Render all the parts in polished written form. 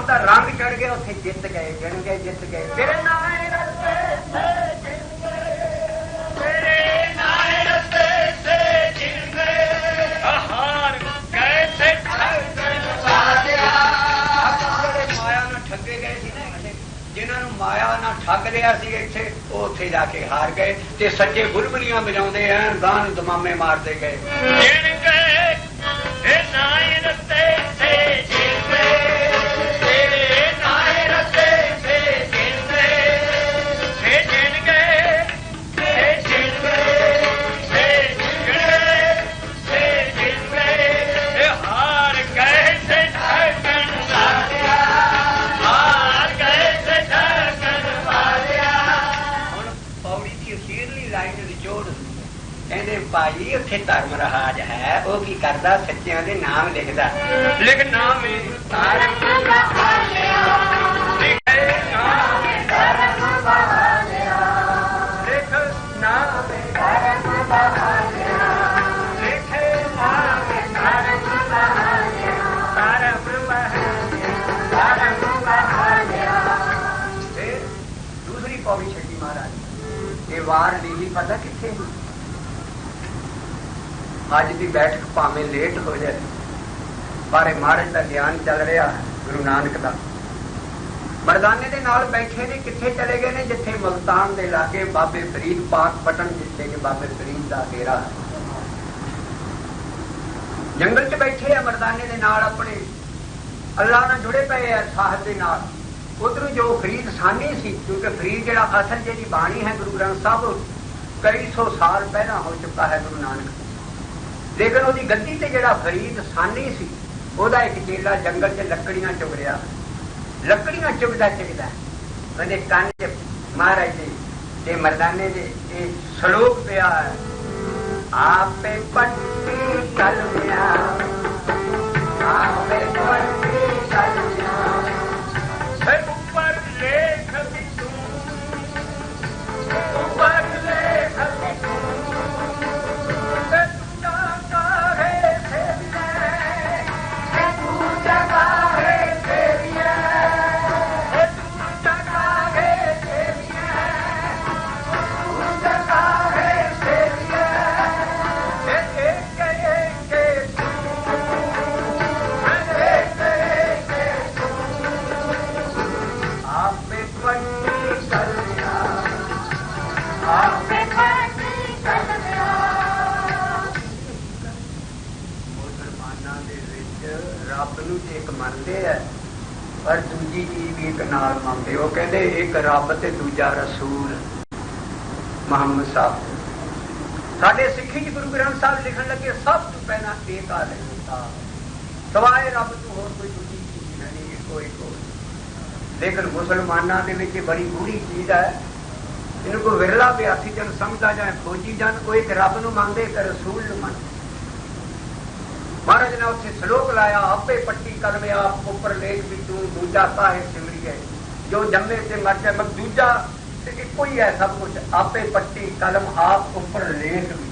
नाम का रंग चढ़ गया, उत्थे जित गए, गिन गए, जित गए। तेरे नाए रस्ते से जिन गए, तेरे नाए रस्ते से जिन गए, हार गए थे माया ना ठगे गए सी ना, जिन्होंने माया ना ठग लिया सी इत्थे, वो उत्थे जाके हार गए ते सच्चे बुलबुलियां बजाउंदे हैं, गान दमामे मारते गए। जिन गए ए नाए रस्ते से जिन गए, तेरे नाए रस्ते से जिन गए, ए जिन गए, ए जिन गए, ए जिन गए, ए जिन गए, ए हार गए थे ठगन वालिया, हार गए थे ठगन वालिया। हुण पौड़ी दी अखीरली लाइन निचोड़ कहते भाई उत्थे धर्म राज है, वो की करदा सच्चियां दे नाम लिखदा, लिख नाम धर्म बहालिया, लिखे नाम धर्म बहालिया, लिख नाम धर्म बहालिया, लिखे नाम धर्म बहालिया, धर्म बहालिया, धर्म बहालिया। फिर दूसरी पौड़ी छठी महाराज ये वार लीली पता किथे अज की बैठक भावें लेट हो जाए, पर महाराज का ज्ञान चल रहा है गुरु नानक का। मरदाने के नाल बैठे ने किथे चले गए ने, जिथे मुल्तान के लागे बाबे फरीद पाक पटन जिथे के बाबे फरीद का डेरा है, जंगल च बैठे है मरदाने के नाल, अपने अल्लाह नाल जुड़े पे है साहब के नाल। उधर जो फरीद सानी सी, क्योंकि फरीद जड़ा असल जी बाणी है गुरु ग्रंथ साहब कई सौ साल पहला हो चुका है गुरु नानक, लेकिन उसकी गद्दी से जड़ा फरीद सानी सी, ओदा एक चेला जंगल च लकड़ियां चुग रहा, लकड़ियां चुगदा चुगदा कहते कान च महाराज जी मरदाने दे सलोक पिया है, आपे पट्टी कलमिया, आपे पट्टी कलमिया, ऊपर लेख भी तू, ऊपर लेख भी तू, पर दूजी चीज भी एक नाल मंगते, वो कहते एक रब ते दूजा रसूल मुहम्मद साहब। साडे सिक्खी च गुरु ग्रंथ साहब लिखन लगे सब तो पहला एक आ लिखता, सवाए रब तो होर कोई दूजी चीज नहीं, इको इको। लेकिन मुसलमाना दे विच बड़ी गूढ़ी चीज है, इनको विरला अभ्यासी जन समझदा जाए खोजी जन, वो एक रब नूं मंगदे एक रसूल नूं मंगदे। महाराज ने उत्थे सलोक लाया, आपे पट्टी कलमे आप उपर लेख भी तू, दूजा काहे सिमरिए जो जम्मे से मर जाए, मगर दूजा इको ही है सब कुछ, आपे पट्टी कलम आप उपर लेख भी,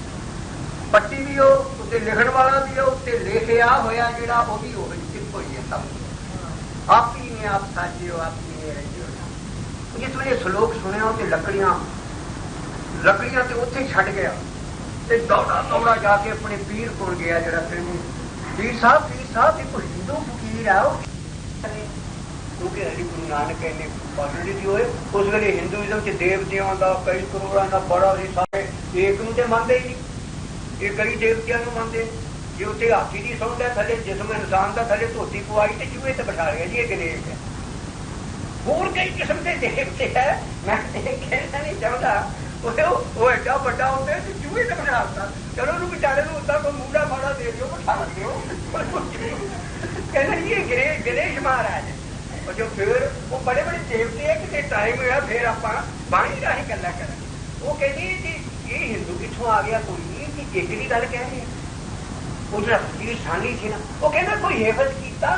पट्टी भी हो उत्ते लिखण वाला भी हो, उत्ते लिखिया होया जिहड़ा वो भी हो, इको ही है सब, आप ही ने आप साजे हो, आप ही ने रहे हो। जिस वे सलोक सुनिया तो लकड़ियां ते उत्थे छड्ड गया ते दौड़ा दौड़ा जाके अपने पीर कोल गया, जिहड़ा पीर साहब एक हिंदू फकीर है, क्योंकि हरि गुरु नानक ने पढ़ी थी होए उस वे हिंदुइज्म च देवतियों का कई करोड़ों का बड़ा ही सारे एक नूं ते मनदे ही नहीं, ये कई देवतियों नूं मनदे। जे उत्थे हाथी की सुणद है थले जिसम इंसान का थले धोती पवाई ते चूहे ते बिठा लिया जी, ये गणेश है। होर कई किस्म के देवते है, मैं कहना नहीं चाहता वो एडा बड़ा होता है चूहे ने बनाता, चलो उन्होंने बेचारे उदा कोई मूड़ा माड़ा दे दो बिठा दो, कहना ये गणेश महाराज है। और जो फिर वो बड़े बड़े देवते है कि टाइम हुआ फिर आप बाणी राही गल्ला करें, वो कहती जी ये हिंदू कितों आ गया, कोई नहीं कि केकड़ी गल कह रहे हैं। वो जो फकीर सानी थी ना, वो कहना कोई हेफज किया,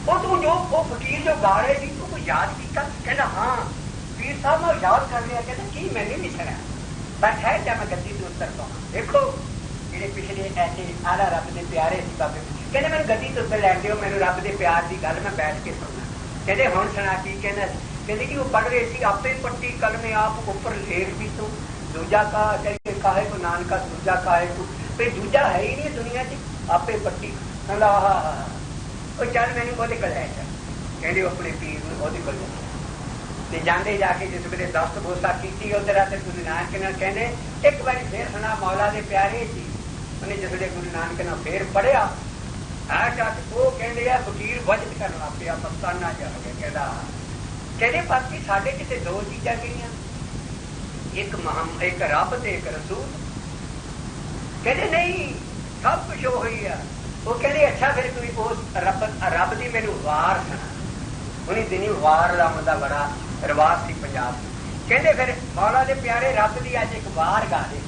वो तू जो वो फकीर जो गा रहे थी तू कोई याद किया, कहना हाँ पीर साहब मैं याद कर लिया, कहते की मैंने नहीं सुना, पर ठहर जा मैं गद्दी से उतरता हूँ। देखो जेडे पिछले ऐसे आला रब के प्यारे सी बाबे कहते मैं गड्डी तो उत्ते लैन दिओ, मैनूं रब दे प्यार की गल मैं बैठ के सुनना। कहते हुण सुना की कहना। कहते कि वो पढ़ रहे सी आपे पट्टी कलमे आप ऊपर लेख भी तू दूजा का चाहिए काहे को नानका दूजा काहे को पे दूजा है ही नहीं दुनिया च आपे पट्टी चल मैनू वो कल है कहते अपने पीर वो जाते जाके जिस वे दस्त बोसा की उधर गुरु नानक ने कहने एक बार फिर सुना मौला दे प्यारे सी उन्हें जिस वे गुरु नानक ने फिर पढ़िया वो कहते हैं फकीर बचत करन लग पिया मस्ताना जा कहता कहते बाकी साढ़े कितने दो चीजा गई एक रब ते एक रसूल कहते नहीं सब कुछ वही है। वो कहते अच्छा फिर कोई उस रब की मैनू वार सुना। उन्हीं दिनी वार लाने बड़ा रिवाज सी पंजाब। कहते फिर मौला दे प्यारे रब की अज एक वार गा दे।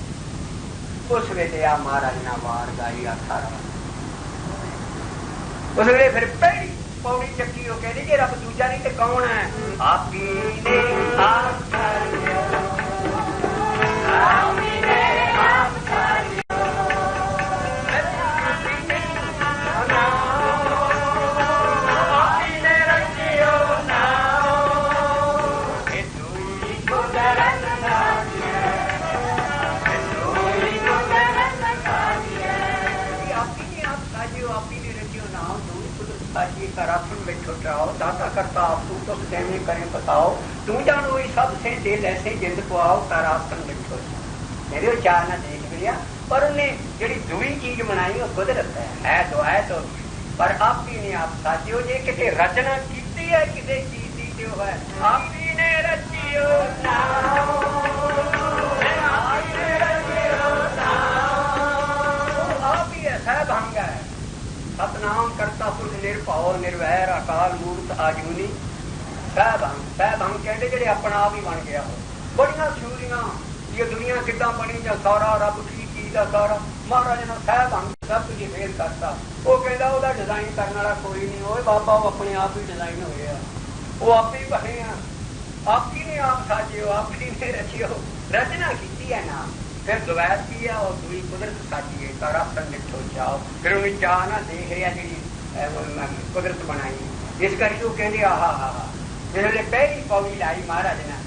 उस वेले आ महाराज ने वार गाई सारा। उस वे फिर पहली पौड़ी चक्की वो कहती कि रब दूजा नहीं तो कौन है आप ही ने आप दाता करता तू तो कैमे करें बताओ तू जानो वही सब से दिल ऐसे जिंद पाओ तारासन बैठो मेरे चाह ना देख लिया पर उन्हें जी दुई चीज बनाई वो कुदरत है तो पर आप ही ने आप साजियो जे किसी रचना की है किसी चीज की जो है आप ही ने रचियो आप ही ऐसा भंग है सतनाम करता पुरुष निर्भव निर्वैर अकाल मूर्त आजूनी सहभंग कहते जेडे अपना आप ही बन गया हो बड़िया सूरियां ये दुनिया किदा बनी जा सारा रब की चीज का सारा महाराज ने सहभंग सब कुछ फेल करता। वो कहता वो डिजाइन करने वाला कोई नहीं हो बाबा वो अपने आप ही डिजाइन होए वो आप ही बने आप ही ने आप साजियो आप ही ने रचियो रचना की है नाम फिर दुवैत की है और दूरी कुदरत साजी है सारा संगठित हो जाओ फिर उन्हें चाह ना देख रहा जी कुदरत बनाई इस करके वो कहते आहा जिसने पहली पौड़ी लाई महाराज ने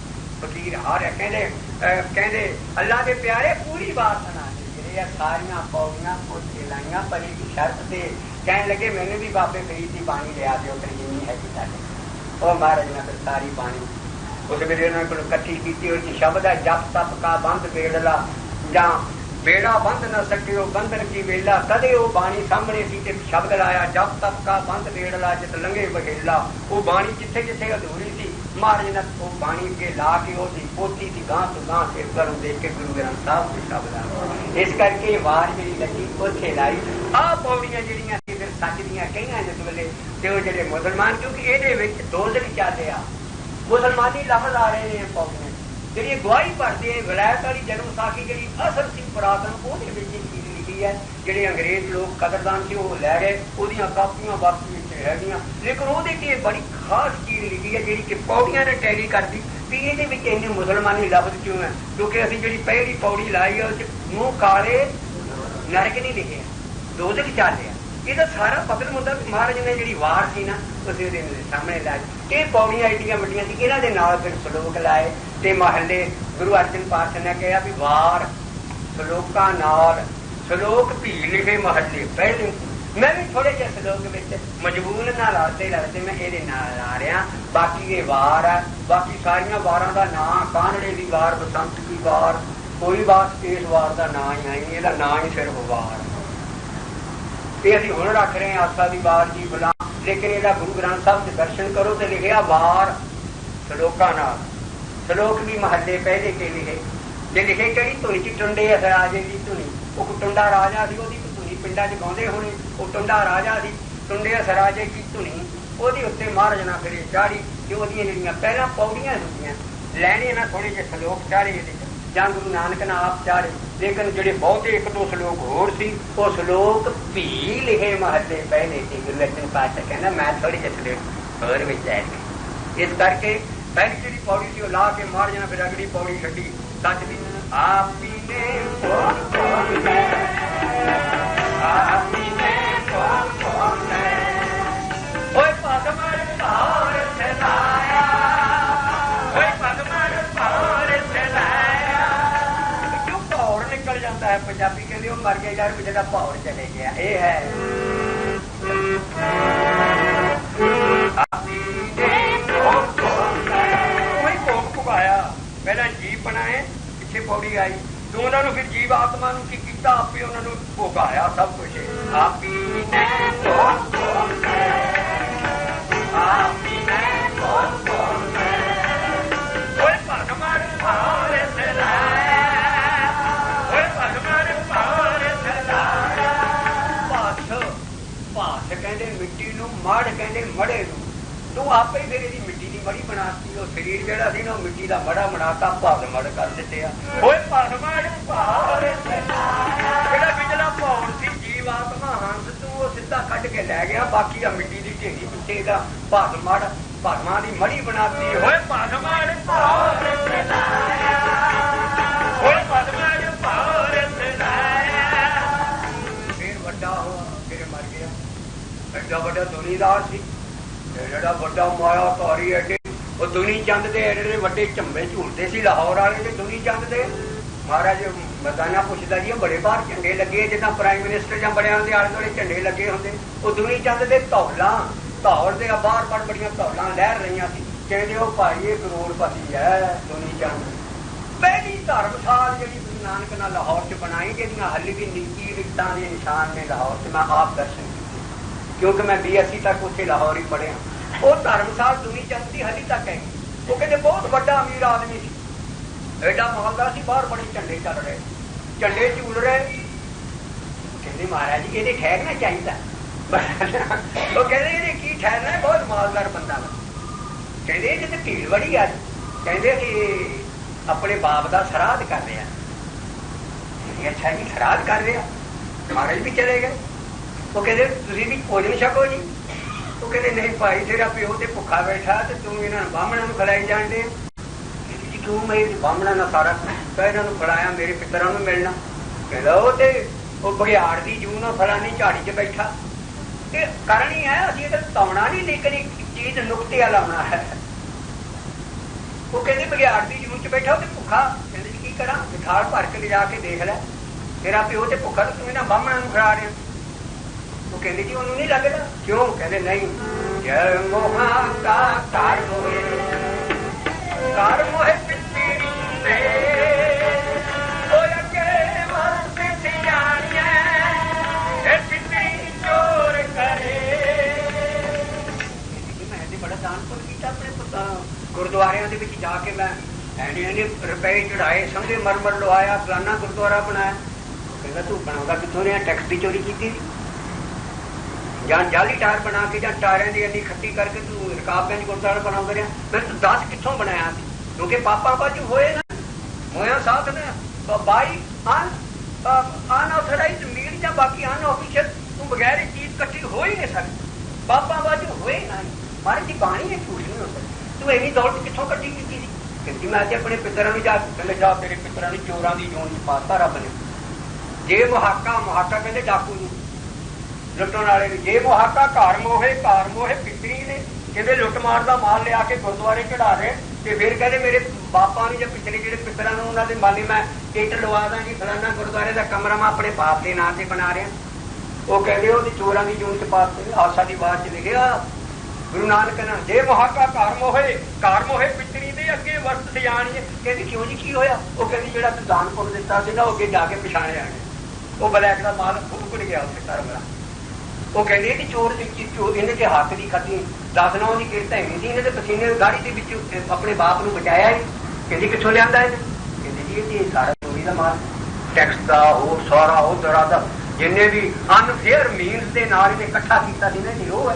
फकीर हार कहते अल्लाह के प्यारे पूरी बात सुना सारिया पौड़ियां उसे लाइया पर एक शर्त से कह लगे मैंने भी बाबे फरीद की पानी लिया दो जिनी है और महाराज ने फिर सारी पानी उस वे उन्होंने कट्ठी की शब्द है जप तप का बंद बेड़ला ਜਾਂ बेड़ा बंद न सकियो बंधन की वेला कदे वो बाणी सामने सी ते शब्द लाया जब तक का बंद बेड़ला जित लंघे बहेला वो बाणी जिथे जिथे अधूरी सी महाराज ने वो बाणी के ला के ओदी पोती सी गां तो गां से करूं देख के गुरु ग्रंथ साहब के शब्द इस करके वार जी लगी उथे लाई आ पौड़ियां जिहड़ियां सी फिर सच दियां कईयां जिस वेले ते वो जेडे मुसलमान क्योंकि ਇਹਦੇ ਵਿੱਚ दोजख ਚੱਲਦੇ ਆ मुसलमानी लफ्ज आ रहे हैं पौड़ियां जी गवाही भरते हैं विलायत वाली जन्म साखी जी असल सी पुरातन वो चीज लिखी है जे अंग्रेज लोग कदरदान से वो लै गए वो कापियां बाकी है लेकिन वो बड़ी खास चीज लिखी है जी कि पौड़ियां ने टैली करती भी ये इन्ने मुसलमानी लफ्ज क्यों है क्योंकि असी जी पहली पौड़ी लाई है मूँह काले नरक नहीं लिखे दोजख चाले ਇਹਦਾ ਸਾਰਾ ਪਤਨ ਹੁੰਦਾ ਮਹਾਰਾਜ ਨੇ ਜਿਹੜੀ ਵਾਰ ਸੀ ਨਾ ਉਸ ਦੇ ਸਾਹਮਣੇ ਲਾਈ ਇਹ ਪੌੜੀਆਂ ਏਡੀਆਂ ਵੱਡੀਆਂ ਸੀ ਇਹਨਾਂ ਦੇ ਨਾਲ ਫਿਰ ਸ਼ਲੋਕ ਲਾਏ ਤੇ ਮਹੱਲੇ ਗੁਰੂ ਅਰਜਨ ਪਾਤਸ਼ਾਹ ਨੇ ਕਿਹਾ ਵੀ ਵਾਰ ਸ਼ਲੋਕਾਂ ਨਾਲ ਸ਼ਲੋਕ ਵੀ ਲਿਖੇ ਮਹੱਲੇ ਪਹਿਲੇ ਮੈਂ ਵੀ ਥੋੜੇ ਜਿਹੇ ਸ਼ਲੋਕ ਵਿੱਚ ਮਜਬੂਰ ਨਾਲ ਲੜਦੇ ਮੈਂ ਇਹਦੇ ਨਾਲ ਲਾ ਰਿਹਾ ਬਾਕੀ ਇਹ ਵਾਰ ਹੈ ਬਾਕੀ ਸਾਰੀਆਂ ਵਾਰਾਂ ਦਾ ਨਾਂ ਕਾਨੜੇ ਦੀ ਵਾਰ ਬਸੰਤ ਦੀ ਵਾਰ ਕੋਈ ਬਾਤ ਇਸ ਵਾਰ ਦਾ ਨਾਂ ਹੀ ਆਈ ਇਹਦਾ ਨਾਂ ਹੀ ਸਿਰਫ ਵਾਰ ਅਸੀਂ ਹੁਣ ਰੱਖ ਰਹੇ ਹਾਂ ਆਸਾ ਦੀ ਵਾਰ ਜੀ ਬੁਲਾ ਲੇਕਿਨ ਇਹਦਾ ਗੁਰੂ ਗ੍ਰੰਥ ਸਾਹਿਬ ਦੇ ਦਰਸ਼ਨ ਕਰੋ ਤੇ ਲਿਖਿਆ ਵਾਰ ਸ਼ਲੋਕਾਂ ਨਾਲ ਸ਼ਲੋਕ ਵੀ ਮਹੱਲੇ ਪਹਿਲੇ ਕੇ ਲਿਖੇ ਜੇ ਲਿਖੇ ਕਿਹੜੀ ਧੁਨੀ ਚ ਟੁੰਡੇ ਰਾਜੇ ਦੀ ਧੁਨੀ ਉਹ ਟੁੰਡਾ ਰਾਜਾ ਸੀ ਉਹਦੀ ਧੁਨੀ ਪਿੰਡਾਂ ਚ ਗਾਉਂਦੇ ਹੋਣੇ ਉਹ ਟੁੰਡਾ ਰਾਜਾ ਸੀ ਟੁੰਡੇ ਸਰਾਜੇ ਦੀ ਧੁਨੀ ਉਹਦੇ ਉੱਤੇ ਮਹਾਰਾਜ ਨਾਲ ਫਿਰ ਚਾੜੀ ਕਿ ਉਹਦੀਆਂ ਜਿਹੜੀਆਂ ਪਹਿਲਾਂ ਪੌੜੀਆਂ ਹੁੰਦੀਆਂ ਲੈਣੇ ਨਾ ਥੋੜੇ ਜਿਹੇ ਸ਼ਲੋਕ ਚਾੜੇ ਇਹਦੇ ਜਾਂ ਗੁਰੂ ਨਾਨਕ ਨੇ ਆਪ ਚਾੜੇ लेकिन जेडे बहुते एक दो श्लोक होर सी वो श्लोक भी लिखे महल्ले पहले थे गुरु अर्जन पातशाह कहना मैं थोड़ी ਜਿਹੀ होर विच ऐड इस करके पहली जी पौड़ी सी ला के मार जाना फिर अगली पौड़ी छड्डी सच दी आप ही ने पंजाबी कहते वो मर गया यार, बेचारा भाड़ चले गया। ये है भोग भुगाया, पहला जीव बनाए, पिछे पौड़ी आई, तो उन्होंने फिर जीव आत्मा की किया, आपे उन्होंने भोगाया सब कुछ। आप ही ने मिट्टी मड़ कहते मड़े तू आप ही फिर यदि मिट्टी की मड़ी बनाती, वो शरीर जरा सी ना मिट्टी का मड़ा बनाता, भद मड़ कर दिते। पिछला भौर सी जीव आत्मा हंस तू वो सीधा कट के लै गया, बाकी का मिट्टी की ढेरी पिछे का भद मड़ भदमा की मड़ी बनाती। फिर वड्डा हुआ, फिर मर गया। एडा वड्डा दुनीदार सी, एडा वड्डा मायाकारी, एडे वो दुनी चंद के एडे वड्डे झंबे झूलते सी लाहौर वाले ते दुनी चंद के। महाराज मदाना पुछदा जी बड़े बाहर झंडे लगे, जिदा प्राइम मिनिस्टर ਜਾਂ ਬਣਿਆ ਹੁੰਦੇ आले दुआले झंडे लगे होंगे, वो दुनी चंद के धौला धौल के बाहर बड़ बड़िया धौल लहर रही सी। कहते वो भाई ये करोड़पति है दुनी चंद। पहली धर्मशाल जी गुरु नानक ने लाहौर च बनाई, जिहदियां हल्ली भी नीति रिक्तां के निशान ने लाहौर च, मैं आप दर्शन किए क्योंकि मैं BSc तक उत्थे लाहौर ही पढ़िया। वो धर्मशाल दुनी चंद की हली तक है। वो कहते बहुत बड़ा अमीर आदमी सी, एडा मालदार सी, बाहर बड़े झंडे चल रहे, झंडे झूल रहे। कहते महाराज जी ये ठहरना चाहिए। वो कहते ये की ठहरना है, बहुत मालदार बंदा वा। कहते ये तो भीड़ बड़ी है, कहते कि अपने बाप का श्राद्ध कर रहा। अच्छा जी श्राद्ध कर रहा, महाराज भी चले गए। वो कहते तुसीं भी भोजन छको जी। वो कहते नहीं भाई तेरा प्यो तो भुखा बैठा, तो तू इन्होंने बामणा खिलाई जान दे। क्यों मैं बामणा ना सारा इन्होंने खिलाया, मेरे पितरों में मिलना। कहता वो बघियाड़ की जू ना फलानी झाड़ी च बैठा। कारण ही है असं तो तौना नहीं, लेकिन एक चीज नुकते वाला होना है। वो कहते बघियाड़ की जू च बैठा तो भुखा। कहते की करा, थाल भर के ले जाके देख लै, तेरा प्यो तो भुखा, तो तू इन्होंने बामणा खिला रहा। वो कहते जी उन्होंने नहीं लगता। क्यों? कहते नहीं, जय मोहा का कार मोहे गुरुद्वारे जाके मैं रुपए चढ़ाए, संघे मरमर लवाया, फलाना गुरुद्वारा बनाया। कहता तू बनाऊंगा कितों ने, टैक्स की चोरी की थी, ਜਾਂ ਜਾਲੀ ਟਾਇਰ ਬਣਾ ਕੇ ਜਾਂ ਟਾਇਰਾਂ ਦੀ ਇੰਨੀ ਖੱਟੀ ਕਰਕੇ ਤੂੰ ਰਕਾਬਗੰਜ ਗੁਰਦੁਆਰਾ ਬਣਾਉਂਦੇ ਰਿਹਾ। ਫਿਰ ਤੂੰ 10 ਕਿੱਥੋਂ ਬਣਾਇਆ ਸੀ? ਕਿਉਂਕਿ ਪਾਪਾ ਬਾਜੂ ਹੋਏ ਨਾ, ਹੋਇਆ ਸਾਥ ਨੇ ਬਾਈ ਅਨਆਥੋਰਾਈਜ਼ਡ ਮੀਲ ਜਾਂ ਬਾਕੀ ਅਨਆਫੀਸ਼ੀਅਲ, ਤੂੰ ਬਗੈਰ ਇਹ ਚੀਜ਼ ਇਕੱਠੀ ਹੋ ਹੀ ਨਹੀਂ ਸਕਦੀ। ਪਾਪਾ ਬਾਜੂ ਹੋਏ ਨਾ, ਮਾਰੀ ਦੀ ਬਾਣੀ ਹੈ, ਝੂਠ ਨਹੀਂ ਹੋ ਸਕਦੀ। ਤੂੰ ਇੰਨੀ ਦੌਲਤ ਕਿੱਥੋਂ ਇਕੱਠੀ ਕੀਤੀ ਸੀ? ਕਹਿੰਦੀ ਮੈਂ ਅੱਜ ਆਪਣੇ ਪਿਤਰਾਂ ਨੂੰ ਜਾ ਕਹਿੰਦੇ ਜਾ ਤੇਰੇ ਪਿਤਰਾਂ ਨੂੰ ਚੋਰਾਂ ਦੀ ਜੂਨ ਚ ਪਾਤਾ ਰੱਬ ਨੇ। ਜੇ ਮੁਹਾਕਾ ਕਹਿੰਦੇ ਡਾਕੂ ਨੂੰ ਲੁੱਟਣ ਵਾਲੇ ਨੂੰ, ਜੇ ਮੁਹਾਕਾ ਘਰ ਮੋਹੇ ਪਿਤਰੀ ਨੇ, ਕਹਿੰਦੇ ਲੁੱਟ ਮਾਰ ਦਾ ਮਾਲ ਲਿਆ ਕੇ ਗੁਰਦੁਆਰੇ ਚੜਾ ਰਹੇ, ਤੇ ਫਿਰ ਕਹਿੰਦੇ ਮੇਰੇ ਬਾਪਾਂ ਨੂੰ ਜਾਂ ਪਿਛਲੇ ਜਿਹੜੇ ਪਿਤਰਾਂ ਨੂੰ ਉਹਨਾਂ ਦੇ ਮਾਲੀ ਮੈਂ ਟਿਕਟ ਲਵਾ ਦਾਂਗੀ, ਫਲਾਨਾ ਗੁਰਦੁਆਰੇ ਦਾ ਕਮਰਾ ਮੈਂ ਆਪਣੇ ਬਾਪ ਦੇ ਨਾਂ ਤੇ ਬਣਾ ਰਿਹਾ। ਉਹ ਕਹਿੰਦੇ ਉਹਦੀ ਚੋਰਾਂ ਦੀ ਜੂਨ ਚ ਪਾਤੇ। ਆਸਾ ਦੀ ਬਾਤ ਚ ਲਿਖਿਆ ਗੁਰੂ ਨਾਨਕ ਨੇ, ਜੇ ਮੁਹਾਕਾ ਘਰ ਮੋਹੇ ਪਿਤਰੀ ਦੇ ਅੱਗੇ ਵਰਤ ਸਜਾਣੀਏ। ਕਹਿੰਦੀ ਕਿਉਂ ਜੀ ਕੀ ਹੋਇਆ? ਉਹ ਕਹਿੰਦੀ ਜਿਹੜਾ ਤੂੰ ਦਾਨ ਪੁੰਨ ਦਿੱਤਾ ਸੀ ਨਾ, ਉਹ ਅੱਗੇ ਜਾ ਕੇ ਪਛਾਣਿਆ ਨੇ, ਉਹ ਬਲੈਕ ਦਾ ਮਾਲ ਫੁੱਕ ਗਿਆ ਉੱਥੇ ਘਰ ਵਾਲਾ। ਉਹ ਕਹਿੰਦੇ ਕਿ ਚੋਰ ਇਹਨੇ ਤੇ ਹੱਥ ਦੀ ਖੱਤੀ 10-9 ਦੀ ਕਿਰਤ ਹੈ ਨਹੀਂ ਸੀ, ਇਹਨੇ ਤੇ ਪਸੀਨੇ ਦਾੜੀ ਦੇ ਵਿੱਚ ਆਪਣੇ ਬਾਪ ਨੂੰ ਬਚਾਇਆ ਹੀ। ਕਹਿੰਦੀ ਕਿੱਥੋਂ ਲਿਆਂਦਾ ਇਹਨੇ? ਕਹਿੰਦੇ ਜੀ ਇਹ ਸਾਰਾ ਚੋਰੀ ਦਾ ਮਾਲ, ਟੈਕਸ ਦਾ ਉਹ ਸਾਰਾ ਉਹ ਤਰ੍ਹਾਂ ਦਾ ਜਿੰਨੇ ਵੀ ਅਨਫੇਅਰ ਮੀਨਸ ਦੇ ਨਾਲ ਇਹਨੇ ਇਕੱਠਾ ਕੀਤਾ ਸੀ ਨਾ ਜੀ, ਉਹ ਹੈ।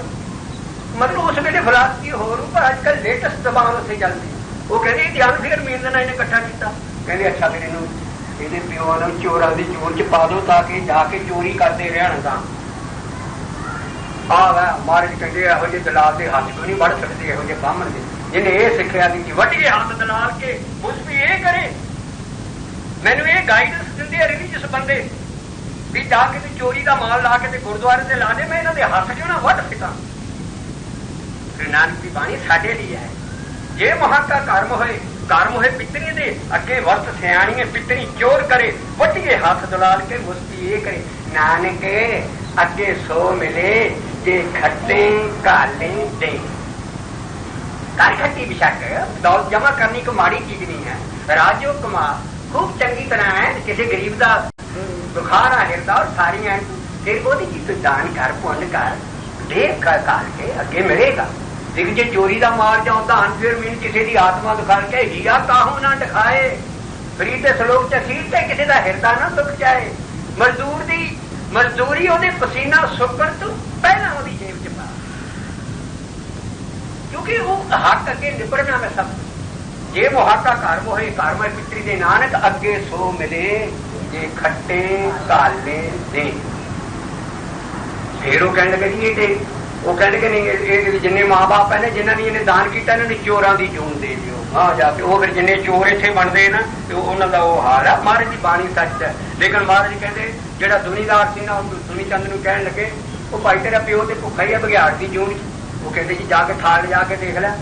ਮਤਲਬ ਉਸ ਵੇਲੇ ਫਲਸਫੀ ਹੋਰ, ਪਰ ਅੱਜ ਕੱਲ੍ਹ ਲੇਟੈਸਟ ਜ਼ਬਾਨ ਉੱਥੇ ਚੱਲਦੀ। ਉਹ ਕਹਿੰਦੇ ਇਹ ਅਨਫੇਅਰ ਮੀਨਸ ਨਾਲ ਇਹਨੇ ਇਕੱਠਾ ਕੀਤਾ। ਕਹਿੰਦੇ ਅੱਛਾ ਫਿਰ ਇਹਨੂੰ ਇਹਦੇ ਪਿਓ ਨੂੰ ਚੋਰਾਂ ਦੀ ਚੋਰ ਚ ਪਾ ਦਿਓ ਤਾਂ ਕਿ ਜਾ ਕੇ ਚੋਰੀ ਕਰਦੇ ਰਹਿਣ। ਤਾਂ ਮਹਾਰਾਜ ਕਹਿੰਦੇ ਇਹੋ ਜਿਹੇ ਦਲਾਲ ਦੇ ਹੱਥ ਤੋਂ ਨਹੀਂ ਵੜ ਸਕਦੇ, ਇਹੋ ਜਿਹੇ ਬਾਹਮਣ ਦੇ ਜਿਹਨੇ ਇਹ ਸਿੱਖਿਆ ਦੀ ਕਿ ਵੱਢੀਏ ਹੱਥ ਦਲਾਲ ਕੇ ਉਸ ਵੀ ਇਹ ਕਰੇ। ਮੈਨੂੰ ਇਹ ਗਾਈਡੈਂਸ ਦਿੰਦੇ ਆ ਰਿਲੀਜੀਅਸ ਬੰਦੇ ਵੀ ਜਾ ਕੇ ਤੇ ਚੋਰੀ ਦਾ ਮਾਲ ਲਾ ਕੇ ਤੇ ਗੁਰਦੁਆਰੇ ਤੇ ਲਾ ਦੇ, ਮੈਂ ਇਹਨਾਂ ਦੇ ਹੱਥ ਕਿਉਂ ਨਾ ਵੱਢ ਸਿੱਟਾਂ। ਗੁਰੂ ਨਾਨਕ ਦੀ ਬਾਣੀ ਸਾਡੇ ਲਈ ਹੈ। ਜੇ ਮੁਹਾਕਾ ਕਰਮ ਹੋਏ घर मोहे पितरी दे अगे वर्त सियाणीए पितरी चोर करे वटिए हाथ दुलाल के मुस्ती ये करे नानके अगे सो मिले जे खट्टे काले दे। काली खट्टी बेशक दौलत जमा करनी को माड़ी चीज नहीं है। राजो कमा खूब चंगी तरह है किसी गरीब का बुखार आ हिरदा और सारी है फिर वो चीज दान कर पुण्य कर देख काल के अगे मिलेगा। लेकिन जे चोरी का मार जाओ दान फिर मीन किसी की आत्मा दुखा के हिया काहू ना दिखाए फ्री ते सलोक च सीट ते किसी का हिरदा ना दुख जाए। मजदूर की मजदूरी ओदे पसीना सुकण तो पहला ओदी जेब च पा क्योंकि वो हक अगे निबड़ना में सब जे मुहाका घर मोहे घर में पितरी दे नानक अगे सो मिले जे खट्टे काले दे। फिर वो कहने लगे जी वो कहने के नहीं जिन्ने माँ बाप है ना जिन्होंने इन्हें दान किया इन्होंने चोरों की जून दे दियो हाँ जाके वो फिर जिन्ने चोर इतने बनते ना तो उन्होंने वो हाल है। महाराज की बाणी सच है लेकिन महाराज कहते जो दुनीदार से ना दुनी चंद को कह लगे वो भाई तेरा प्यो तो भुखा ही है बघियाड़ की जून वो कहते जी जाके थाल जाके देख लिया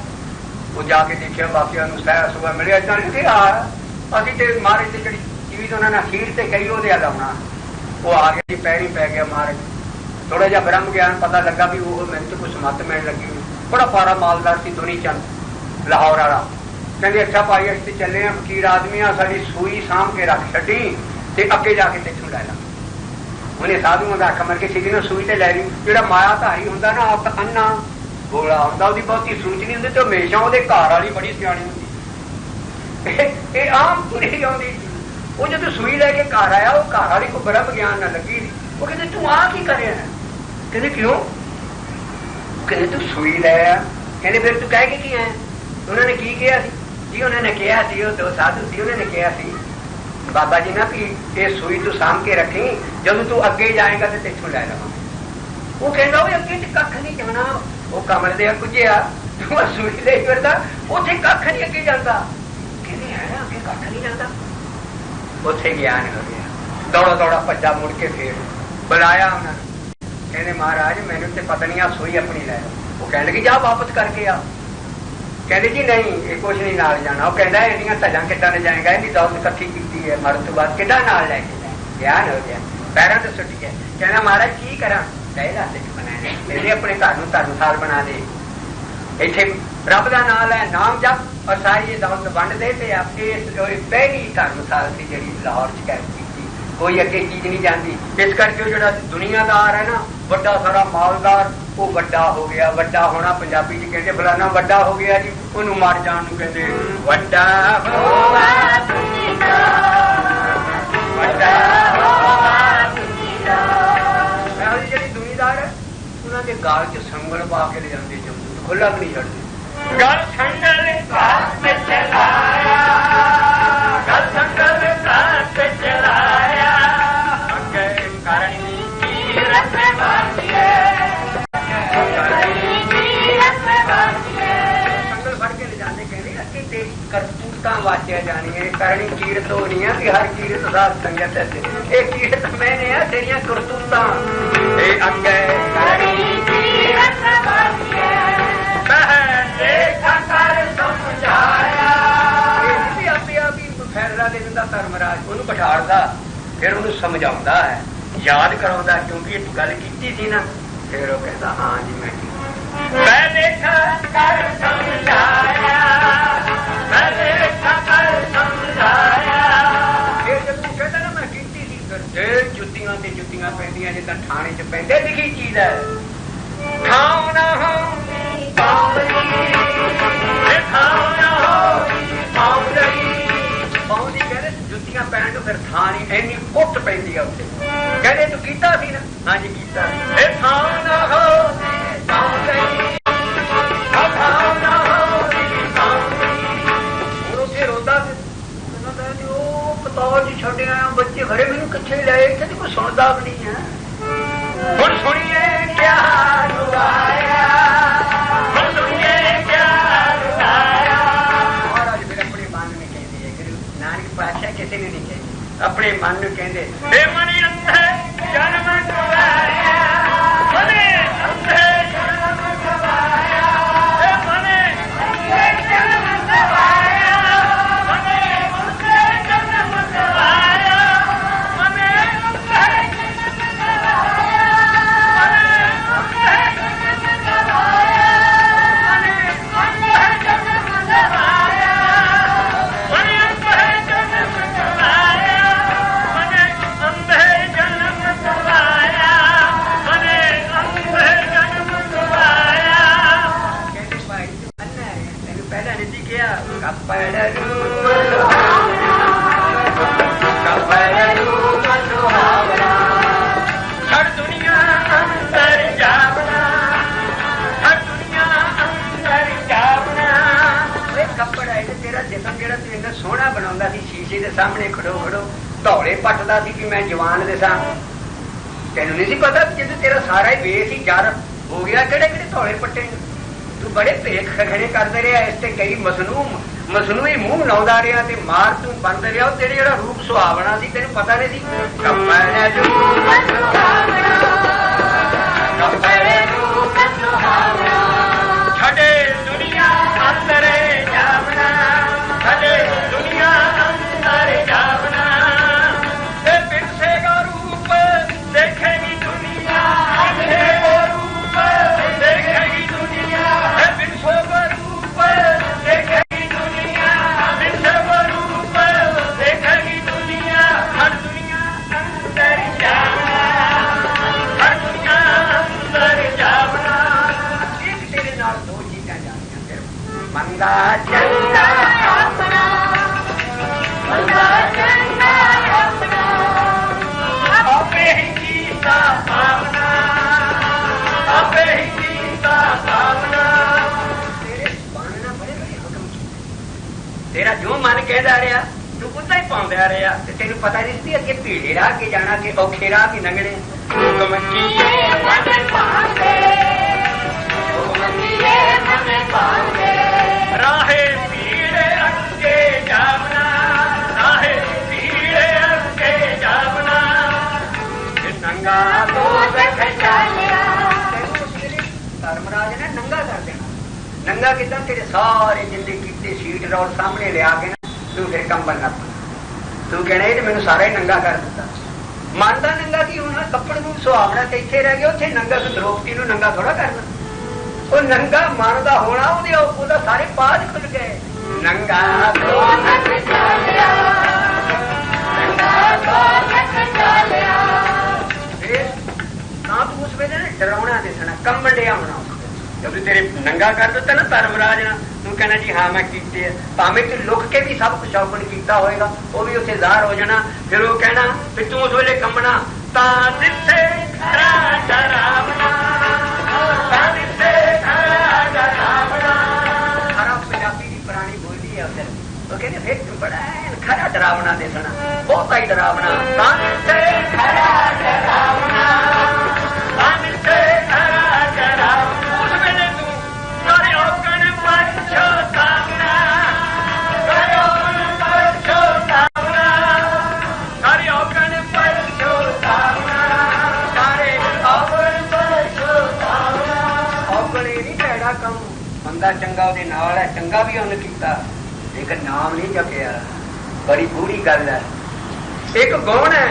वो जाके देखिया बाकी सह सुबह मिले इतना नहीं थे अभी तो महाराज की जी चीज उन्होंने अखीर से कही वो लाना वो आ गया जी पैर ही पै गया महाराज थोड़ा जहा ब्रह्म ज्ञान पता लगा भी वो मैंने तो कुछ मत मिलने लगी बड़ा पारा मालदार सी दुनी चंद लाहौर वाला कहते अच्छा भाई अस चले हैं फकीर आदमी आ साड़ी सूई साम के रख छी ते अगे जाके तेथों लै ला उन्हें साधुओं का अख मर के सीधी ना सूई ते लै ली जो माया धारी होंगे ना आप अन्ना गोला होंगे उसकी बहुती सूच नहीं होंगी तो हमेशा वो घर वाली बड़ी सियाणी होंगी आम तुरी आती वो जो सूई लैके घर आया वो घर वाली को ब्रह्म ज्ञान न लगी वो कहते तू आ की करे कहते क्यों कहते तू सूई लै कहते फिर तू कह के की है उन्होंने की किया जी उन्होंने कहा दो साधु सी उन्होंने कहा बाबा जी ना कि ये सूई तू साम के रखी जब तू अगे जाएगा तो तेथों लै लवा वो कहता वो अगे कख नहीं जाना वो कमर दे गुजया तू सूई ले फिरदा उथे कख नहीं अगे जाता कहते है अगे कख नहीं जाता उथे ज्ञान हो गया दौड़ा दौड़ा भज्जा मुड़ के फिर बुलाया उन्होंने कहने महाराज मैंने तो पता नहीं आ सूई अपनी लै वो कह लगी जा वापस करके आ कहते जी नहीं ये कुछ नहीं नाल जाना वो कहता इनिया धजा किदा न जाएगा इनकी दौलत कट्ठी की है मरन तो बाद किदा नाल लैके जाए ज्ञान हो गया पैरों से सुट गया कहना महाराज की करा कहे रास्ते च बनाया मेरे अपने घर में धर्मशाल बना दे इतने रब का नाम है नाम जप और सारी दौलत वंड दे पहली धर्मशाल थी जी लाहौर च कैद की कोई अगे चीज नहीं जाती इस करके जो दुनियादार है ना बड़ा सारा मालदार वो बड़ा हो गया वड्डा होना पंजाबी च कहते फलाना वड्डा हो गया जी उन्होंने मर जान कहते वड्डा जी दुनियादार है उन्होंने गाल च संगल पा के ले जाते जम्मू खुला भी नहीं छड़ते गल संगल गल संगल चलाया करतूता वाचिया जानी है करनी कीरत तो नहीं है कि हर कीरत साथ संगत है एक कीरत मैंने है तेरिया करतूता अगे करनी कीरत समझाया फैसला दे दिंदा धर्मराज उन्होंने बिठाड़दा फिर उन्होंने समझाउंदा है याद कराउंदा क्योंकि ये गल कीती सी ना फिर वो कहता हाँ जी मैं जुतियां ते जुतियां पैंदियां जिदा थाने च पैंदे लिखी चीज है जुतियां पैन तो फिर थान ही इन्नी कुट पैंदी है उत्थे कहते तू कीता सी ना हाँ जी कीता छड़े आया बच्चे खड़े मैनू किथे लाए इतने कोई सुनता भी नहीं है हुण सुनिए क्या रुलाया महाराज फिर अपने मन में कहते गुरु नानक पातशाह किसी ने नहीं कहते अपने मन में कहते जन्म गवाया जन्म गवाया कपड़ रूप सुहावना, कपड़ रूप सुहावना, हर दुनिया अंदर जावना, हर दुनिया अंदर जावना। कपड़ है तेरा जिसम जेड़ा तू इन्ना सोहना बनाउंदा सी, शीशे दे सामने खड़ो खड़ो धौले पटदा सी कि मैं जवान दिसां। तेनू नहीं सी पता जिद्द तेरा सारा ही वेस ही जार हो गया। किहड़े किहड़े धौले पट्टे तू बड़े भेख खखड़े करते रहा। इस ते कई मसनू ही मूँह लाउंदा रहा ते मार तू बनद रहा। तेरे जेड़ा रूप सुहावना सी तेनू पता नहीं सी। कपड़ रूप सुहावना, कपड़ रूप सुहावना, छड़े दुनिया अंदर जावना, छड़े दुनिया अंदर जावना। बिरसे का रूप देखेगी दुनिया, बिरसे रूप देखेगी दुनिया, बिरसो का रूप देखेगी दुनिया, बिरसे का रूप देखेगी दुनिया। हर दुनिया अंदर जावना, हर दुनिया अंदर जावना। एक तेरे नाल दो चीज़ां जानियां, मंदा चंगा अपना, मंदा चंगा अपना, आपे ही कीता भावना, आपे ही कीता भावना। तेरे बाणना बड़े बड़े हुक्म कीते, तेरा जो मन कहदा रहा तू उदा ही पाउंदा रहा ते तैनू पता नहीं सी अगे भीड़े राह के जाना कि औखे राह भी लंघने। हुक्म कीए मन पांदे, हुक्म कीए मन पांदे, राहे भीड़े अगे जावना, राहे भीड़े अगे जावना। नंगा तो देख चालिया, धर्मराज ने नंगा कर देना। नंगा कितना तेरे सारे जिंदे कीते सीट रोड सामने लिया के ना तू फिर कंबल ना पा। तू कहना ये मैंने सारा ही नंगा कर दिता। मानता नंगा की होना, कपड़ नूं सुहावना ते इत्थे रह गया, उत्थे नंगा द्रौपदी नूं नंगा थोड़ा करना। वो नंगा मानदा होना, ਉਹਦਾ सारे पाज खुल गए। नंगा तो देख चालिया, नंगा तो देख चालिया। तू उस वेले डरावना दिसना, कंबड़िया होना। जब तेरे नंगा कर दिता ना धर्मराज ने, तू कहना जी हाँ मैं कीते है। भावें तू लुक के भी सब कुछ औगण किया होएगा, वो भी उत्थे ज़ाहिर हो जाना। फिर वो कहना भी तू उस वेले कंबना, तां दिसे खरा डरावना, तां दिसे खरा डरावना। खरा पंजाबी की पुरानी बोली है उधर, वो कहते फिर तू बड़ा खरा डरावना दिसना, बहुत ही डरावना। तां दिसे खरा डरावना, तां दिसे खरा डरावना। उस वेले तू सारे औगण पर छोतावना, सारे औगण पर छोतावना, सारे औगण पर छोतावना, सारे औगण पर छोतावना। औगण ये नहीं भैड़ा कम, बंदा चंगा ਉਹਦੇ ਨਾਲ है, चंगा भी ਉਹਨੇ ਕੀਤਾ, एक नाम नहीं जपिया। बड़ी बूढ़ी गल है। एक गुण है,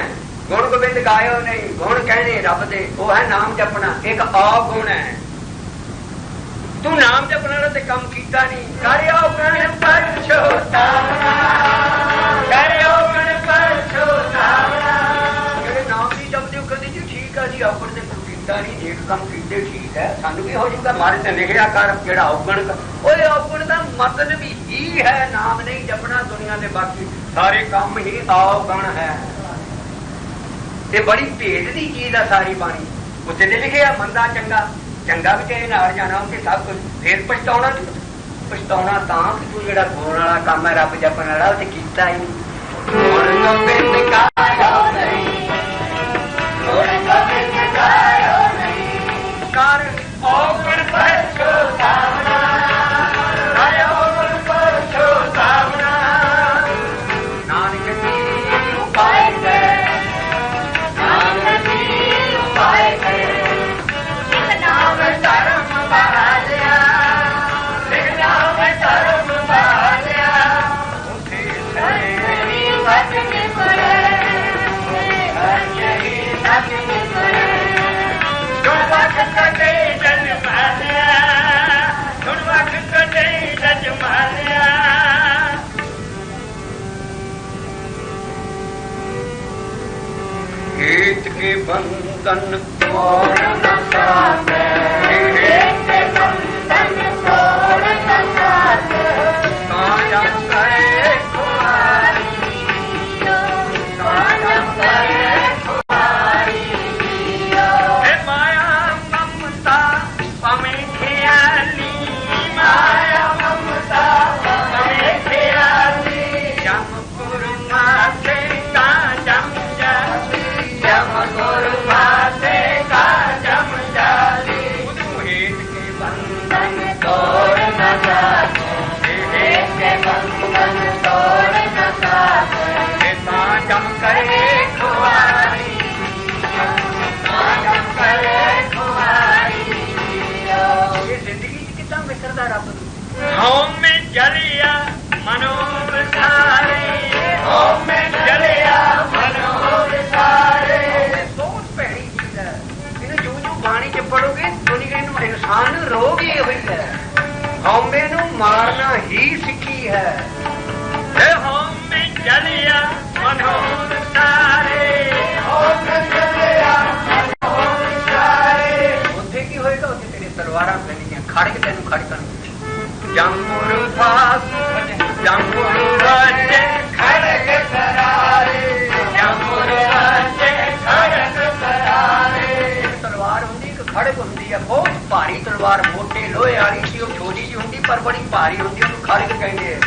गुण गोबिंद गायो नहीं, गुण कहने रब दे, वो है नाम जपना। एक अवगुण है, तू नाम जपना ते कम कीता नहीं। करे अवगुण पर छोतावना, करे अवगुण पर छोतावना। ਜਿਹੜੇ ਨਾਮ ਨਹੀਂ ਜਪਦੇ ਉਹ ਕਹਿੰਦੇ ਜੀ ਠੀਕ ਆ ਜੀ, ਅਵਗੁਣ ਤੇ ਕੋਈ ਕੀਤਾ ਨਹੀਂ, ਇੱਕ ਕੰਮ ਕੀਤੇ ਠੀਕ ਹੈ, ਸਾਨੂੰ ਵੀ ਹੋ ਜਾਊਗਾ। ਮਾਰੇ ਤੇ ਲਿਖਿਆ ਕਰ ਜਿਹੜਾ ਅਵਗੁਣ, ਉਹ ਅਵਗੁਣ ਦਾ ਮਤਲਬ ਹੀ ਹੈ ਨਾਮ ਨਹੀਂ ਜਪਣਾ। ਦੁਨੀਆ ਦੇ ਬਾਕੀ ਸਾਰੇ ਕੰਮ ਹੀ ਅਵਗੁਣ ਹੈ। ਇਹ ਬੜੀ ਭੇਦ ਦੀ ਚੀਜ਼ ਆ ਸਾਰੀ ਬਾਣੀ। ਉੱਤੇ ਤੇ ਲਿਖਿਆ ਮੰਦਾ ਚੰਗਾ, ਚੰਗਾ ਵੀ ਤੇਰੇ ਨਾਲ ਜਾਣਾ ਉੱਥੇ ਸਭ ਕੁਝ। ਫਿਰ ਪਛਤਾਉਣਾ, ਪਛਤਾਉਣਾ ਤਾਂ ਕਿ ਤੂੰ ਜਿਹੜਾ ਗਾਉਣ ਵਾਲਾ ਕੰਮ ਹੈ ਰੱਬ ਜਪਣ ਵਾਲਾ, ਉਹ ਤੇ ਕੀਤਾ ਹੀ ਨਹੀਂ। ਗੁਣ ਗੋਬਿੰਦ ਗਾਇਓ ਨਹੀਂ, ਗੁਣ ਗੋਬਿੰਦ ਗਾਇਓ ਨਹੀਂ, ਕਰ ਔਗਣ ਪਰ ਛੋਤਾਵਣਾ, ਕਰ ਔਗਣ ਪਰ ਛੋਤਾਵਣਾ। ਨਾਨਕ ਜੀ ਉਪਾਇ ਦੇ, ਨਾਨਕ ਜੀ ਉਪਾਇ ਦੇ, ਲਿਖ ਨਾਮ ਧਰਮ ਬਹਾਲਿਆ, ਲਿਖ ਨਾਮ ਧਰਮ ਬਹਾਲਿਆ। ਉੱਥੇ ਸਹੀ ਸੱਚ ਨਿਕਲੇ, ਸਹੀ ਸੱਚ ਨਿਕਲੇ। ਗੁਣ ਵਖ ਕਟੇ ਜਨ ਮਾਲਿਆ, ਗੁਣ ਵਖ ਕਟੇ ਜਨ ਮਾਲਿਆ। हेत के बंधन तोड़ न सके, हेत के बंधन तोड़ न सके, काया करदा रब हौम में जलिया मनो विसारे, हौम में जलिया मनो विसारे। बहुत भैड़ी चीज है, इन्हें जो जो बाणी च पढ़ोगे दुनिया नूं इंसान रोग ही हुई है। हौमे नूं मारना ही सिखी है। हौम में जलिया मनो विसारे, हौम में जलिया मनो विसारे। उत्थे की होएगा? उत्थे तेरे तलवारां पैणीਆਂ, खड़क तैनूं खड़कण जंगुर फास जंगुर बजे खड़क करारे, जंगुर बजे खड़क करारे। तलवार हुंदी एक खड़क हुंदी है, बहुत भारी तलवार, मोटे लोहे वाली सी, ਉਹ छोटी जी हुंदी पर बड़ी भारी हुंदी, ਉਹਨੂੰ खड़क ਕਹਿੰਦੇ ਆ।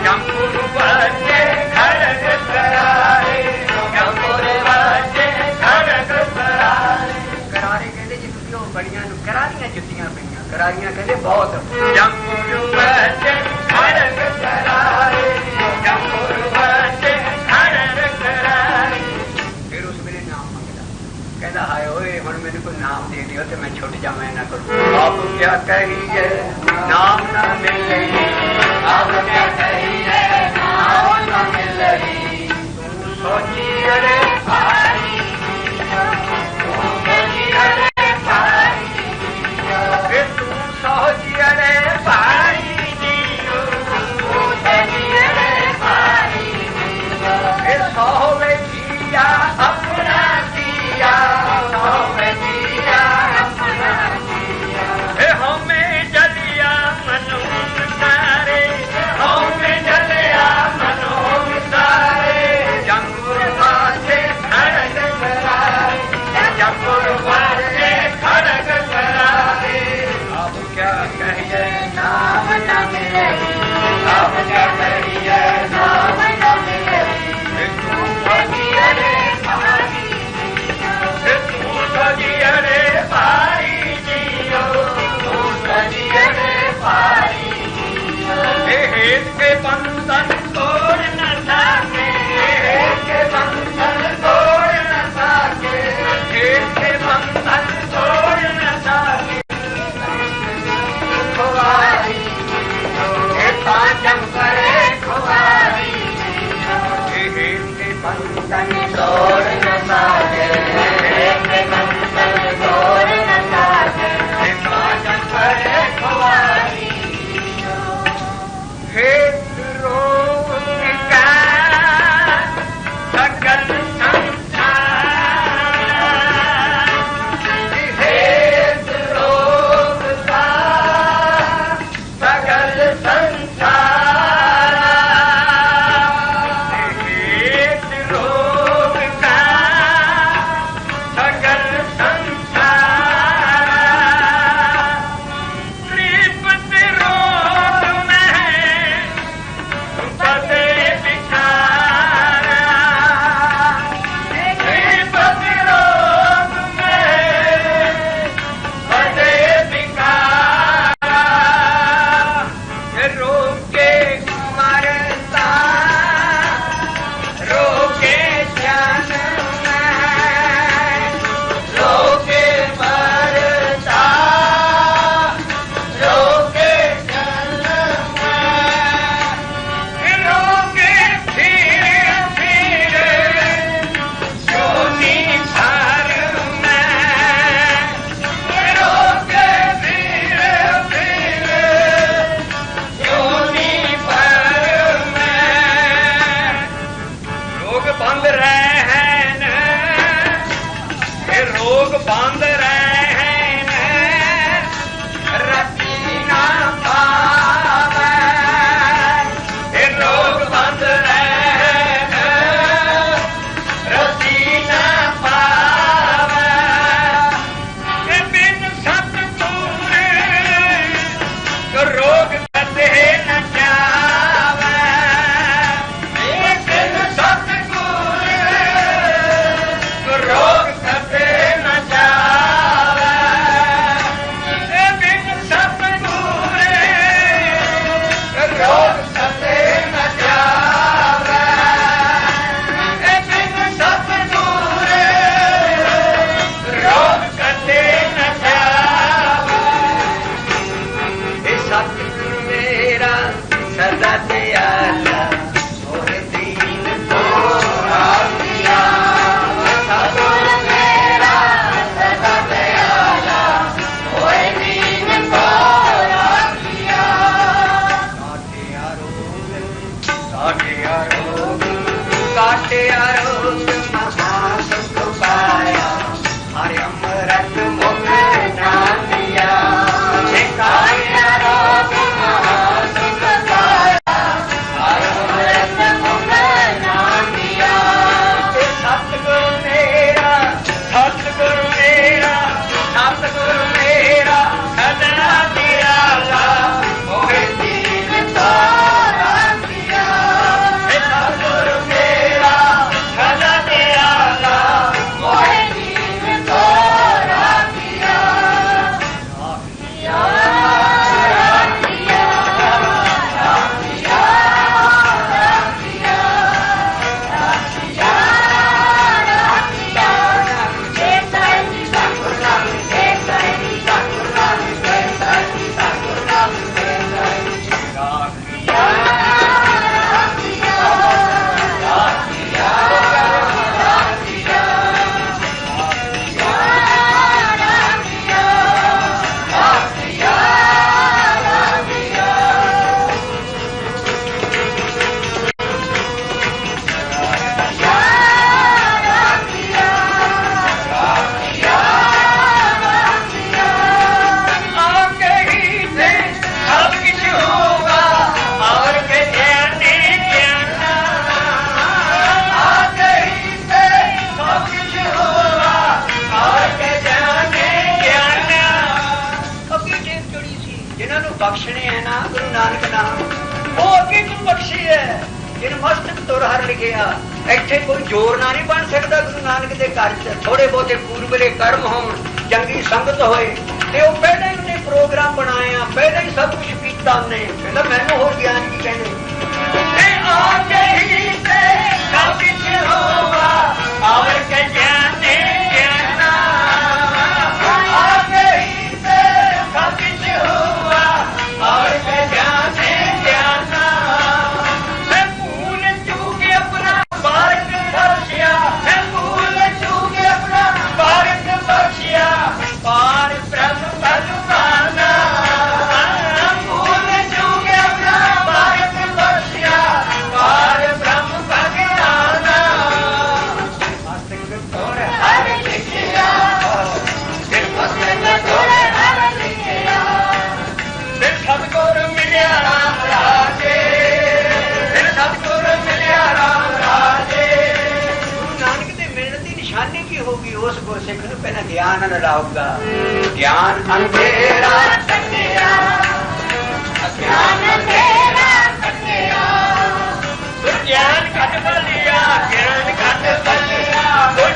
जंगुर बजे खड़क करारे, जंगुर बजे खड़क करारे। करारे ਕਹਿੰਦੇ ਜੀ ਤੁਸੀਂ ਉਹ ਬੜੀਆਂ ਨੂੰ ਕਰਾਰੀਆਂ ਜੁੱਤੀਆਂ ਪਈਆਂ, ਕਰਾਰੀਆਂ ਕਹਿੰਦੇ ਬਹੁਤ। जंगुर बजे खड़क करारे, जंगुर बजे खड़क करारे। फिर उस ਵੇਲੇ ਨਾਮ ਮੰਗਦਾ, ਕਹਿੰਦਾ ਹਾਏ ਓਏ ਹੁਣ ਮੈਨੂੰ ਕੋਈ ਨਾਮ ਦੇ ਦਿਓ ਤੇ ਮੈਂ ਛੁੱਟ ਜਾਵਾਂ ਇਹਨਾਂ ਕੋਲ। ਆਪ ਕਿਆ ਕਹੀਏ ਨਾਮ ਨਾ ਮਿਲੇ, अब क्या कहिए नाम न मिलई, ਤੂੰ ਸੋਚੀ ਅਰੇ भारी तू सोची अरे भारी, ਫਿਰ ਤੂੰ ਸੋਚੀ ਅਰੇ भारी जियो, तू सोची अरे भारी जियो। ਫਿਰ ਸੋਵੇ ਜੀਆ अपना जिया तो जिया अपना जिया। हमें जलिया मनो विसारे, हमें जलिया मनो विसारे। जंगुर बाजे खड़क करारे, जंगुर बाजे खड़क करारे। ਆਪ ਕਿਆ ਕਹੀਏ नाम न मिले, अब क्या करिए नाम न मिले। तू सोची अरे भारी जियो, तू सोची अरे भारी जियो, तू सोची अरे भारी जियो। हेत के बंधन तोड़ न सके, हेत के बंधन तोड़ न सके, हेत के बंधन तोड़ न सके। खुवारी पांचम करे खुवारी, हेत के बंधन तोड़ न सके, हेत के बंधन तोड़ न सके। पांचम करे खुवारी, हेत रोग सदा दयाला मोहे दीन को राखिया सतगुर मेरा सदा दयाला मोहे दीन को राखिया काटे आरोग महासुख पाया हरि अमृत मुख नाम दिया काटे आरोग महासुख पाया हरि अमृत मुख नाम दिया सतगुरु मेरा सतगुरु मेरा सतगुरु मेरा सदा दयाला मोहे दीन को राखिया सतगुरु मेरा सदा दयाला मोहे दीन को राखिया राखिया राखिया राखिया राखिया राखिया राखिया जय साईं सतगुरु नाम जय साईं सतगुरु नाम जय साईं सतगुरु नाम जय साईं राखिया राखिया राखिया राखिया राखिया राखिया आके ही से सब कुछ होगा और के ज्ञानी ज्ञाना आके ही से सब कुछ होगा और के ज्ञानी ज्ञाना ਅੱਗੇ ਟੇਪ ਜੁੜੀ ਸੀ ਜਿਨ੍ਹਾਂ ਨੂੰ ਬਖਸ਼ਣੇ ਹੈ ਨਾ ਗੁਰੂ ਨਾਨਕ ਨਾਮ ਉਹ ਅੱਗੇ ਤੂੰ ਬਖਸ਼ੀ ਹੈ ਜਿਹਨ ਮਸਤਕ ਤੁਰ ਹਰ ਲਿਖਿਆ ਇੱਥੇ ਕੋਈ ਜ਼ੋਰ ਨਾ ਨਹੀਂ ਬਣ ਸਕਦਾ ਗੁਰੂ ਨਾਨਕ ਦੇ ਘਰ 'ਚ ਥੋੜੇ ਬਹੁਤੇ ਪੂਰਬਲੇ ਕਰਮ ਹੋਣ ਚੰਗੀ ਸੰਗਤ ਹੋਏ ਤੇ ਉਹ ਪਹਿਲਾਂ ਹੀ ਉਹਨੇ ਪ੍ਰੋਗਰਾਮ ਬਣਾਇਆ ਪਹਿਲਾਂ ਹੀ ਸਭ ਕੁਝ ਕੀਤਾ ਉਹਨੇ ਕਹਿੰਦਾ ਮੈਨੂੰ ਹੋਰ ਗਿਆਨ ਕੀ ਕਹਿੰਦੇ ਤੇ ਆ ਕੇ ਹੀ ਤੇ ਸਭ ਕੁਝ ਹੋਗਾ ਔਰ ਕੇ ਗਿਆਨੇ ਗਿਆਨਾ ਆ ਕੇ ਹੀ ਤੇ ਸਭ ਕੁਝ ਹੋਗਾ ਔਰ ਕੇ ਗਿਆਨੇ ਗਿਆਨਾ मैं भूल चूक अपना भारत बख्शिया मैं भूल चूक अपना भारत बख्शिया पार ब्रह्म भगवाना भूल चूक अपना भारत बख्शिया पार ब्रह्म भगवाना मस्तक तोड़ हर लिखिया फिर मस्तक तोड़ हर लिखिया फिर सतगुरु मिलिया राम राजे फिर सतगुरु मिलिया राम राजे गुरु नानक ਦੇ ਮਿਲਣ ਦੀ ਨਿਸ਼ਾਨੀ ਕੀ ਹੋਗੀ ਉਸ ਗੁਰਸਿੱਖ ਨੂੰ ਪਹਿਲਾਂ ਗਿਆਨ ਨਾਲ ਲਾਊਗਾ ਗਿਆਨ ਅੰਧੇਰਾ ਕੱਟਿਆ ਅਗਿਆਨ ਅੰਧੇਰਾ ਕੱਟਿਆ ਗਿਆਨ ਘਟ ਬਲਿਆ ਗਿਆਨ ਘਟ ਬਲਿਆ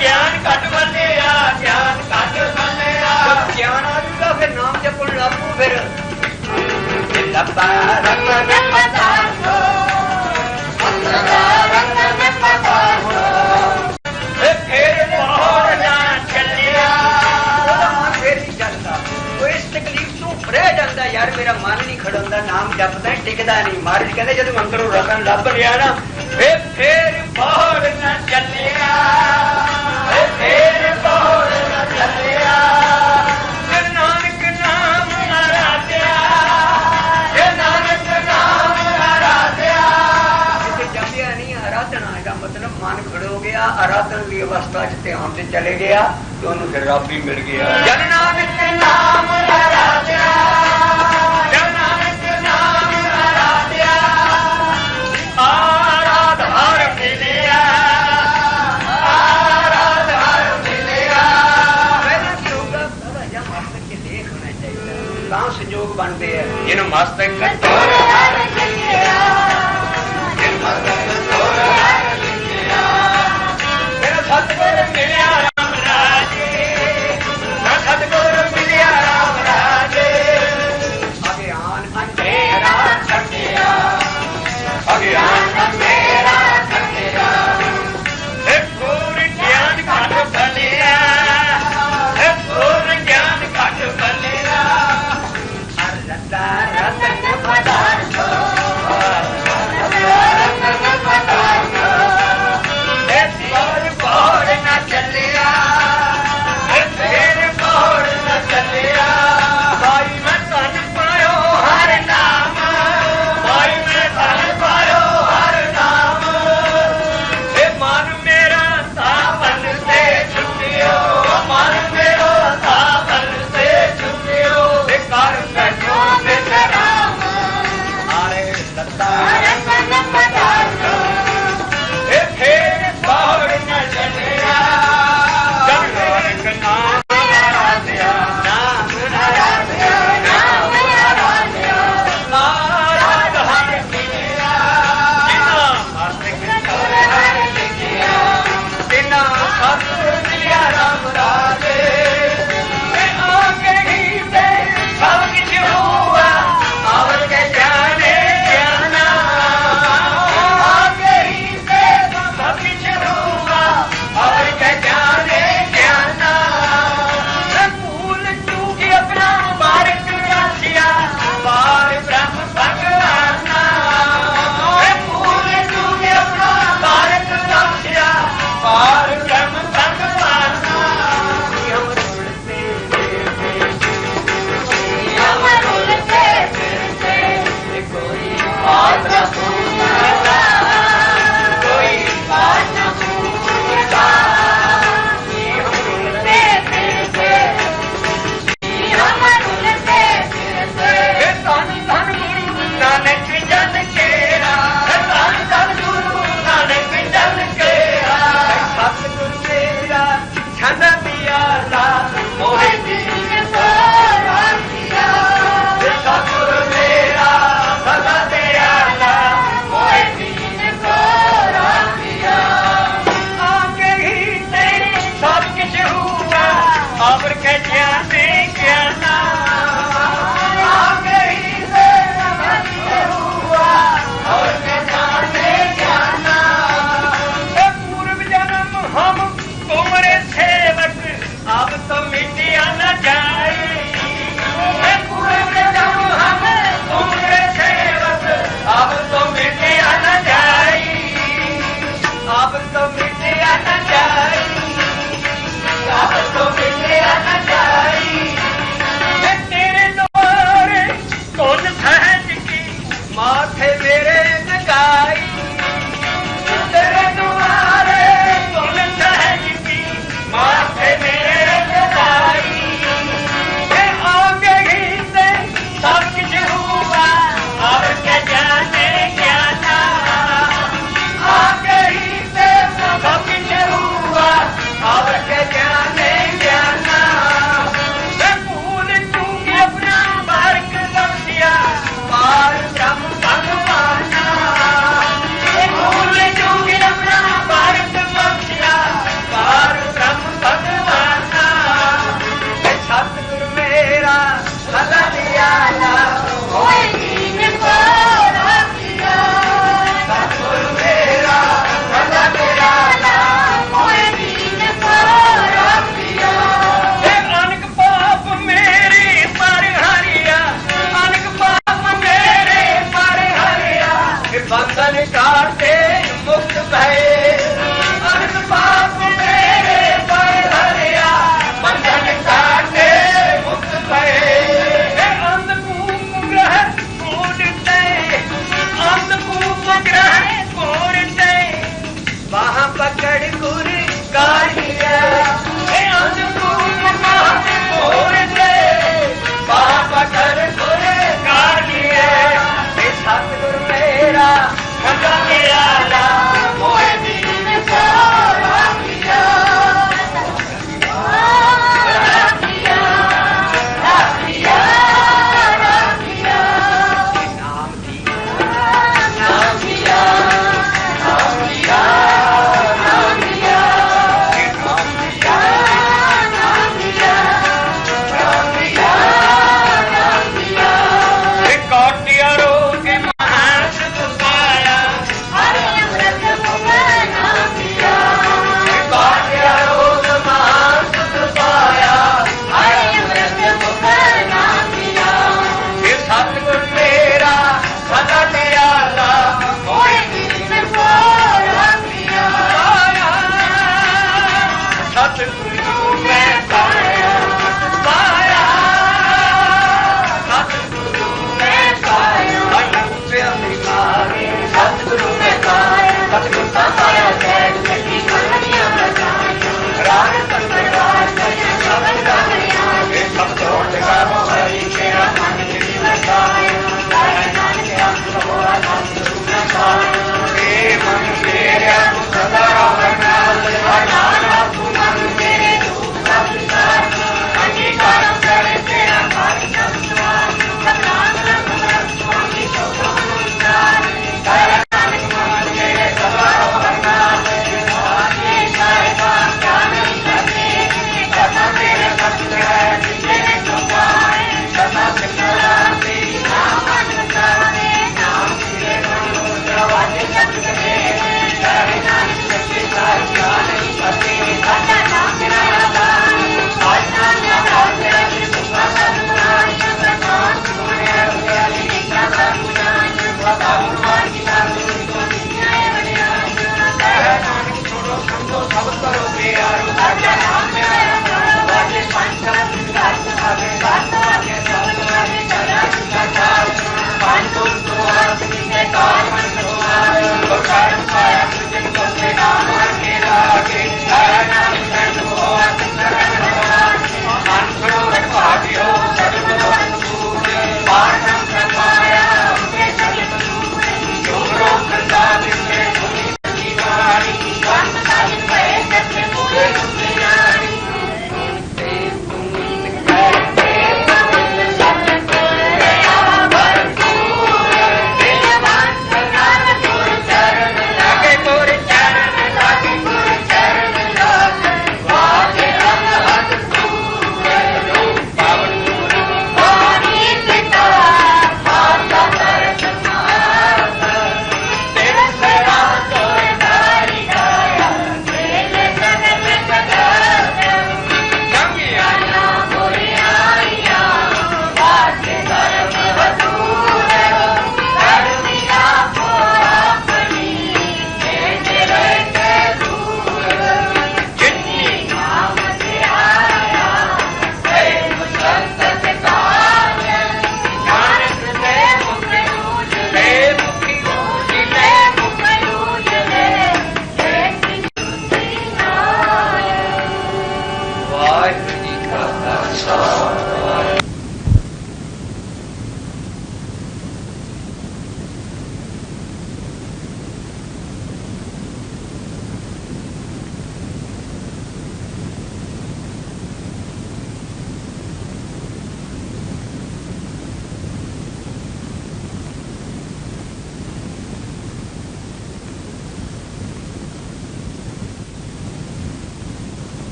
ਗਿਆਨ ਘਟ ਬਲਿਆ ਗਿਆਨ ਘਟ ਬਲਿਆ ਗਿਆਨ ਆਜੂਗਾ ਫਿਰ ਨਾਮ ਜਪਣ ਲੱਗੂ ਫਿਰ ਲੱਭਾ ਰੰਗ में पधारो रंग में पधारो फिर पहाड़ ना चलिया मन फिर नहीं चलता वो इस तकलीफ तू रह जाता यार मेरा मन नहीं खड़ोंदा नाम जपदा टिकदा नहीं महाराज कहते जब अंदरों रतन लभ लिया ना फिर पहाड़ ना चलिया फिर पहाड़ ना चलिया फिर नानक नाम आराध्या नानक नाम आराध्या जपिया नहीं आराधना का मतलब मन खड़ो गया आराधन की अवस्था च ध्यान से चले गया तो उन्होंने फिर रब भी मिल गया जन नानक नाम आराध्या जन नानक नाम आराध्या आराधार मिलिया आराधार मिलिया पहला की होगा जब मस्तक के लेख होना चाहिए कहाँ संयोग बनते हैं जिन्हों मस्तक सतगुरु मिलिया राम राजे सतगुरु मिलिया राम राजे अज्ञान अंधेरा कटिया अज्ञान अंधेरा कटिया पूर्ण ज्ञान घट बलिया पूर्ण ज्ञान घट बलिया रतन पदार्थो मां